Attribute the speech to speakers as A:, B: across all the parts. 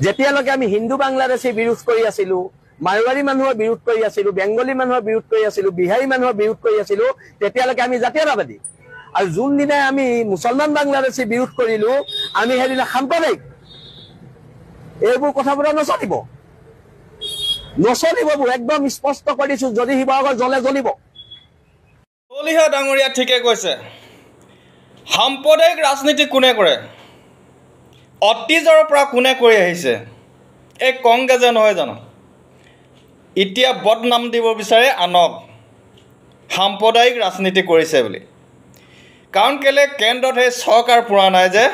A: যেতিয়ালৈকে আমি হিন্দু বাংলাদেশী বিৰোধ কৰি আছিলো, মাৰোৱাৰী মানুহৰ বিৰোধ কৰি আছিলো, বেংগলী মানুহৰ বিৰোধ কৰি আছিলো, বিহাৰী মানুহৰ বিৰোধ কৰি আছিলো, তেতিয়ালৈকে আমি জাতীয়তাবাদী। আৰু যোনদিনাই আমি মুছলমান বাংলাদেশী বিৰোধ কৰিলো, আমি সেইদিনা সাম্প্ৰদায়িক। এইবোৰ কথাবোৰ নচলিব, একদম স্পষ্ট কৰি দিছো। যদি শিৱসাগৰ জ্বলে, জ্বলিব।
B: চলিহা ডাঙৰীয়া ঠিকে কৈছে। সাম্প্ৰদায়িক ৰাজনীতি কোনে কৰে? অতীজৰ পৰা কোনে কৰি আহিছে? এই কংগ্ৰেছে নহয় জানো? এতিয়া বদনাম দিব বিচাৰে আনক সাম্প্ৰদায়িক ৰাজনীতি কৰিছে বুলি। কাৰণ কেলে কেন্দ্ৰত সেই চৰকাৰ পৰা নাই যে,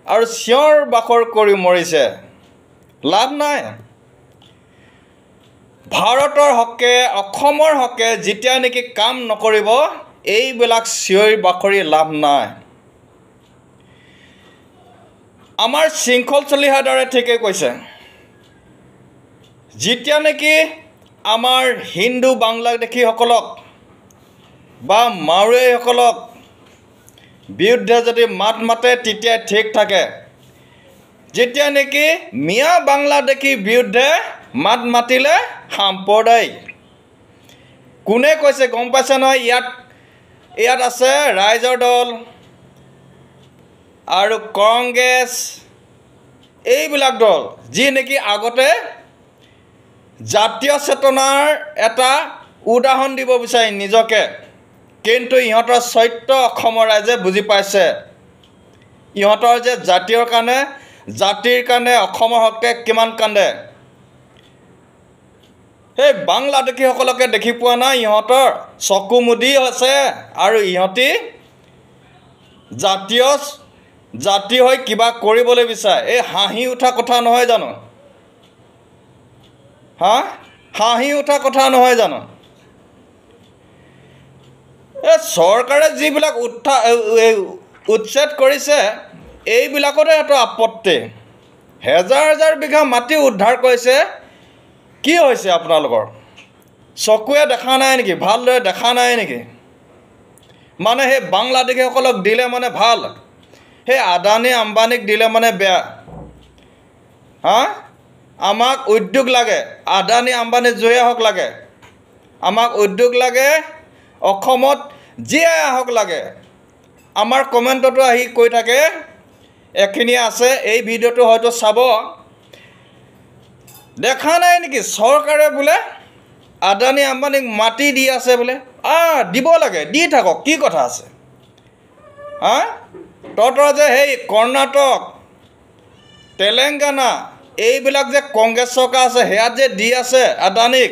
B: আৰু চিঞৰ বাখৰ কৰি মৰিছে, লাভ নাই। ভাৰতৰ হকে, অসমৰ হকে যেতিয়া নেকি কাম নকৰিব, এইবিলাক চিঞৰি বাখৰি লাভ নাই। আমাৰ শৃংখল চলিহাৰ দৰে ঠিকেই কৈছে। যেতিয়া নেকি আমাৰ হিন্দু বাংলাদেশীসকলক বা মাৰোৱাৰীসকলক বিৰুদ্ধে যদি মাত মাতে, তেতিয়া ঠিক থাকে। যেতিয়া নেকি মিয়া বাংলাদেশীৰ বিৰুদ্ধে মাত মাতিলে সাম্প্ৰদায়িক। কোনে কৈছে গম পাইছে নহয়? ইয়াত আছে ৰাইজৰ দল আৰু কংগ্ৰেছ, এইবিলাক দল যি নেকি আগতে জাতীয় চেতনাৰ এটা উদাহৰণ দিব বিচাৰে নিজকে, কিন্তু ইহঁতৰ চৰিত্ৰ অসমৰ ৰাইজে বুজি পাইছে। ইহঁতৰ যে জাতিৰ কাৰণে অসমৰ হকে কিমান কান্দে। সেই বাংলাদেশীসকলকে দেখি পোৱা নাই? ইহঁতৰ চকু মুদি আছে, আৰু ইহঁতি জাতি হৈ কিবা কৰিবলৈ বিচাৰে। এই হাঁহি উঠা কথা নহয় জানো? হাঁহি উঠা কথা নহয় জানো? এই চৰকাৰে যিবিলাক উচ্ছেদ কৰিছে, এইবিলাকতে এটা আপত্তি। হেজাৰ হেজাৰ বিঘা মাটি উদ্ধাৰ কৰিছে। কি হৈছে আপোনালোকৰ? চকুৱে দেখা নাই নেকি? ভালদৰে দেখা নাই নেকি? মানে সেই বাংলাদেশীসকলক দিলে মানে ভাল, সেই আদানী আম্বানীক দিলে মানে বেয়া। আমাক উদ্যোগ লাগে, আদানী আম্বানী জয়ে হওক লাগে। আমাক উদ্যোগ লাগে, অসমত যিয়ে আহক লাগে। আমাৰ কমেণ্টতো আহি কৈ থাকে, এখিনি আছে, এই ভিডিঅ'টো হয়তো চাব। দেখা নাই নেকি চৰকাৰে বোলে আদানী আম্বানীক মাটি দি আছে বোলে? দিব লাগে, দি থাকক, কি কথা আছে? তহঁতৰ যে সেই কৰ্ণাটক, তেলেংগানা, এইবিলাক যে কংগ্ৰেছ চৰকাৰ আছে, সেয়াত যে দি আছে আদানীক,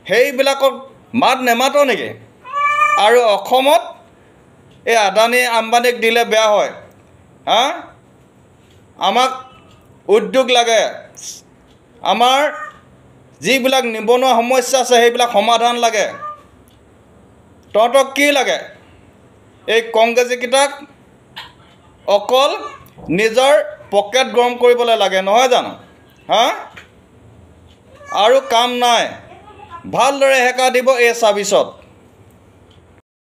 B: সেইবিলাকক মাত নেমাত নেকি? আৰু অসমত এই আদানী আম্বানীক দিলে বেয়া হয়? আমাক উদ্যোগ লাগে, আমাৰ যিবিলাক নিবনুৱা সমস্যা আছে সেইবিলাক সমাধান লাগে। তহঁতক কি লাগে? এই কংগ্ৰেছীকেইটাক অকল নিজৰ পকেট গৰম কৰিবলৈ লাগে, নহয় জানো? আৰু কাম নাই। ভালদৰে হেঁকা দিব এই ছাব্বিছত।